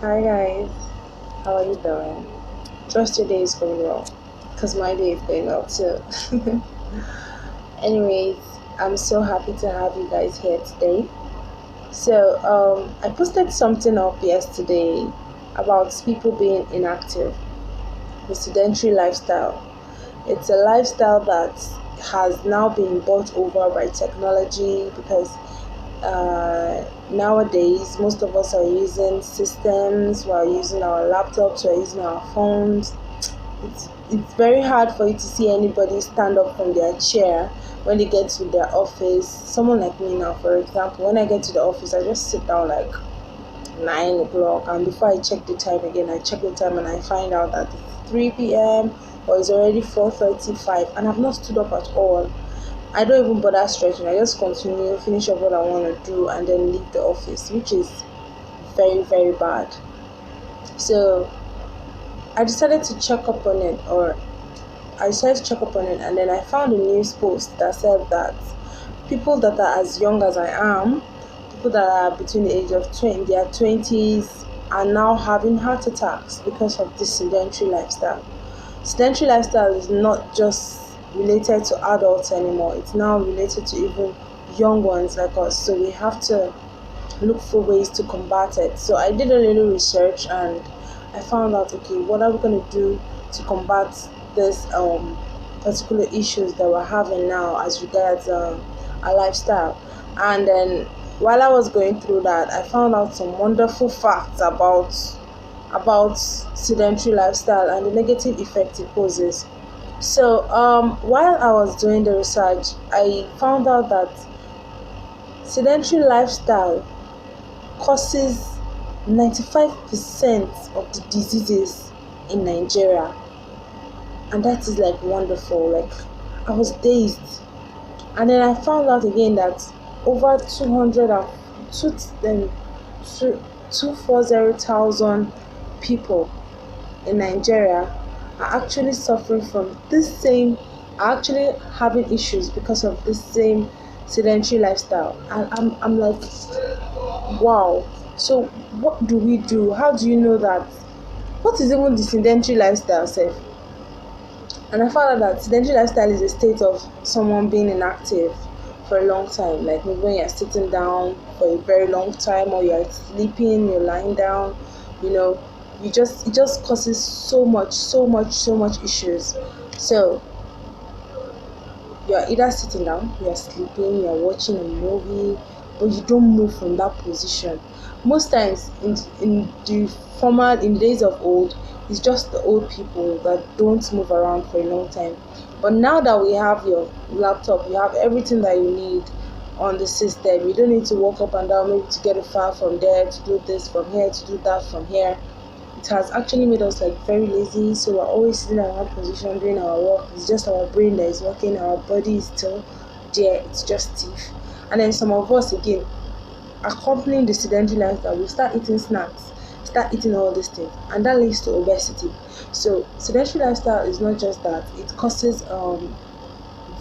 Hi guys, how are you doing? Trust your day is going well, because my day is going well too. Anyways, I'm so happy to have you guys here today. I posted something up yesterday about people being inactive, the sedentary lifestyle. It's a lifestyle that has now been bought over by technology because nowadays most of us are using systems, we're using our laptops, we're using our phones. It's very hard for you to see anybody stand up from their chair when they get to their office. Someone like me now, for example, when I get to the office, I just sit down like 9 o'clock, and before I check the time again, I check the time and I find out that it's 3 p.m. or it's already 4:35, and I've not stood up at all. I don't even bother stretching. I just continue, finish up what I want to do, and then leave the office, which is very, very bad. So I decided to check up on it, or I decided to check up on it, and then I found a news post that said that people that are as young as I am, people that are between the age of 20, their 20s, are now having heart attacks because of this sedentary lifestyle. Sedentary lifestyle is not just related to adults anymore, it's now related to even young ones like us. So we have to look for ways to combat it. So I did a little research and I found out, okay, what are we going to do to combat this particular issues that we're having now as regards our lifestyle. And then while I was going through that, I found out some wonderful facts about sedentary lifestyle and the negative effect it poses. While I was doing the research, I found out that sedentary lifestyle causes 95% of the diseases in Nigeria, and that is like wonderful. Like, I was dazed, and then I found out again that over 240,000 people in Nigeria are actually suffering from this same, are actually having issues because of this same sedentary lifestyle. And I'm like, wow. So what do we do? How do you know that? What is even the sedentary lifestyle self? And I found out that sedentary lifestyle is a state of someone being inactive for a long time. Like maybe when you're sitting down for a very long time, or you're sleeping, you're lying down, you know, it just causes so much issues. So you're either sitting down, you're sleeping, you're watching a movie, but you don't move from that position. Most times in the days of old, it's just the old people that don't move around for a long time. But now that we have your laptop, you have everything that you need on the system. You don't need to walk up and down, maybe to get a file from there, to do this from here, to do that from here. It has actually made us like very lazy, so we're always sitting in one position doing our work. It's just our brain that is working, our body is still there, it's just stiff. And then some of us again, accompanying the sedentary lifestyle, we start eating snacks, start eating all these things, and that leads to obesity. So sedentary lifestyle is not just that, it causes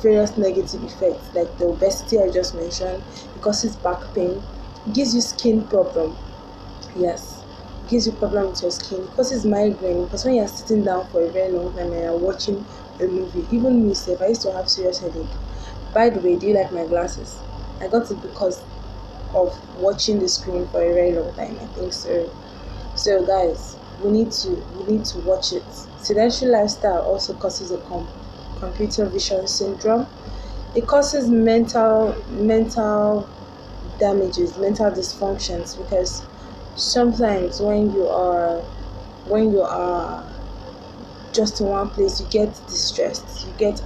various negative effects like the obesity I just mentioned. It causes back pain, it gives you skin problem. Yes, it gives you problem with your skin. It causes migraine because when you're sitting down for a very long time and you're watching a movie, even me self, I used to have serious headache. By the way, do you like my glasses? I got it because of watching the screen for a very long time, I think so. So guys, we need to watch it. Sedentary lifestyle also causes a computer vision syndrome. It causes mental damages, mental dysfunctions, because sometimes when you are just in one place, you get distressed, you get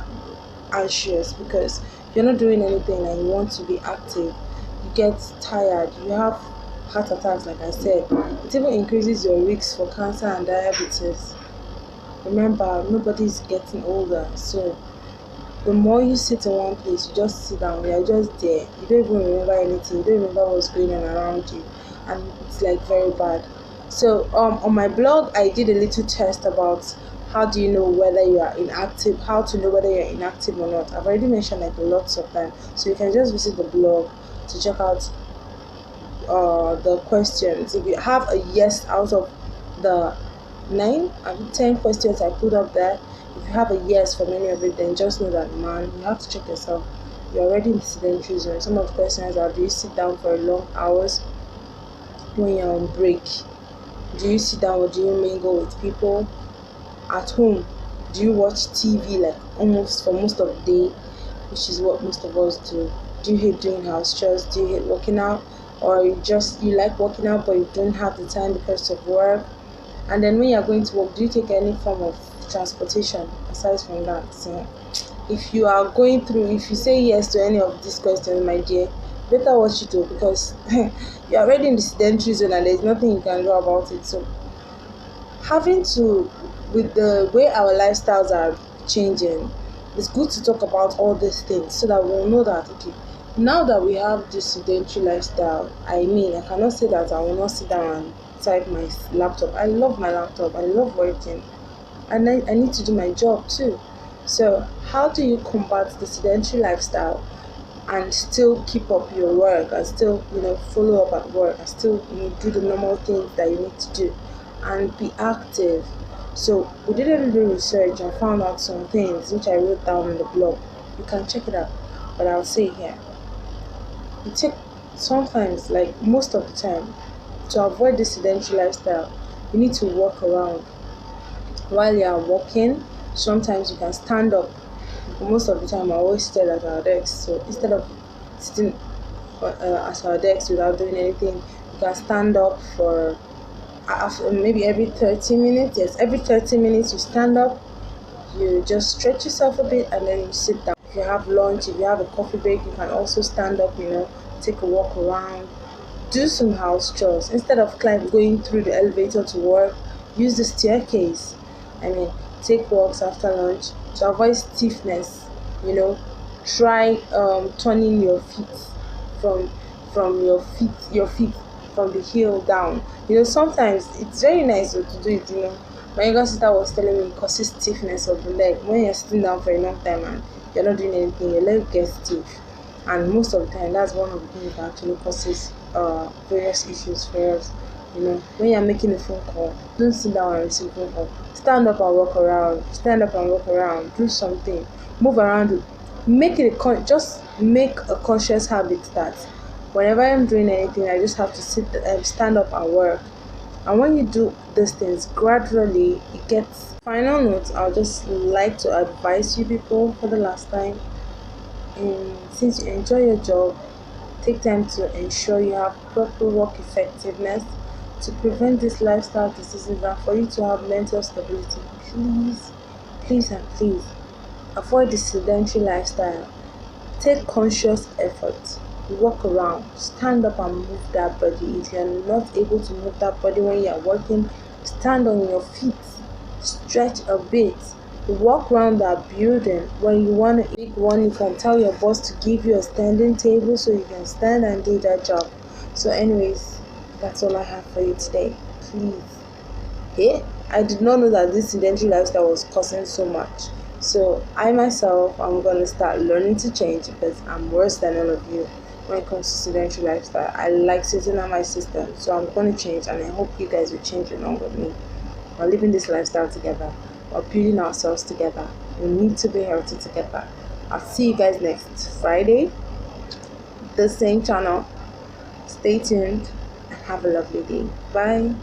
anxious because you're not doing anything and you want to be active. You get tired, you have heart attacks, like I said. It even increases your risks for cancer and diabetes. Remember, nobody's getting older, so the more you sit in one place, you just sit down, you're just there, you don't even remember anything, you don't remember what's going on around you, and it's like very bad. So on my blog, I did a little test about how do you know whether you are inactive, how to know whether you're inactive or not. I've already mentioned like lots of times, so you can just visit the blog to check out the questions. If you have a yes out of the 10 questions I put up there, if you have a yes from any of it, then just know that, man, you have to check yourself. You're already in the sedentary zone. Some of the questions are: do you sit down for long hours when you're on break? Do you sit down or do you mingle with people at home? Do you watch TV like almost for most of the day, which is what most of us do? Do you hate doing house chores? Do you hate working out? Or you like working out but you don't have the time because of work? And then when you're going to work, do you take any form of transportation aside from that? So if you say yes to any of these questions, my dear, better watch it, because you're already in the sedentary zone and there's nothing you can do about it. So having to, with the way our lifestyles are changing, it's good to talk about all these things so that we'll know that, okay, now that we have this sedentary lifestyle, I cannot say that I will not sit down and type my laptop. I love my laptop, I love working, and I need to do my job too. So how do you combat the sedentary lifestyle and still keep up your work, and still follow up at work, and still do the normal things that you need to do and be active? So we did a little research and found out some things which I wrote down in the blog. You can check it out, but I'll say here. You take sometimes, like most of the time, to avoid this sedentary lifestyle, you need to walk around. While you are walking, sometimes you can stand up. Most of the time I always sit at our desks, so instead of sitting at our desks without doing anything, you can stand up for maybe every 30 minutes. Yes, every 30 minutes you stand up, you just stretch yourself a bit, and then you sit down. If you have lunch, if you have a coffee break, you can also stand up, take a walk around, do some house chores. Instead of going through the elevator to work, use the staircase. Take walks after lunch to avoid stiffness. Try turning your feet from your feet from the heel down. Sometimes it's very nice to do it. My younger sister was telling me it causes stiffness of the leg when you're sitting down for a long time and you're not doing anything. Your leg gets stiff, and most of the time that's one of the things that actually causes various issues for us. When you're making a phone call, don't sit down and receive a phone call. Stand up and walk around. Do something. Move around. Just make a conscious habit that whenever I'm doing anything, I just have to stand up and work. And when you do these things gradually, it gets. Final note, I'll just like to advise you people for the last time. And since you enjoy your job, take time to ensure you have proper work effectiveness to prevent these lifestyle diseases, and for you to have mental stability. Please and please avoid the sedentary lifestyle. Take conscious effort. Walk around, stand up and move that body. If you're not able to move that body when you're working, stand on your feet, stretch a bit, walk around that building. When you want to make one, you can tell your boss to give you a standing table so you can stand and do that job. So anyways, that's all I have for you today. Please. Yeah, I did not know that this sedentary lifestyle was causing so much. So I myself, I'm going to start learning to change, because I'm worse than all of you when it comes to sedentary lifestyle. I like sitting on my system, so I'm going to change, and I hope you guys will change along with me. We're living this lifestyle together. We're building ourselves together. We need to be healthy together. I'll see you guys next Friday, the same channel. Stay tuned and have a lovely day. Bye.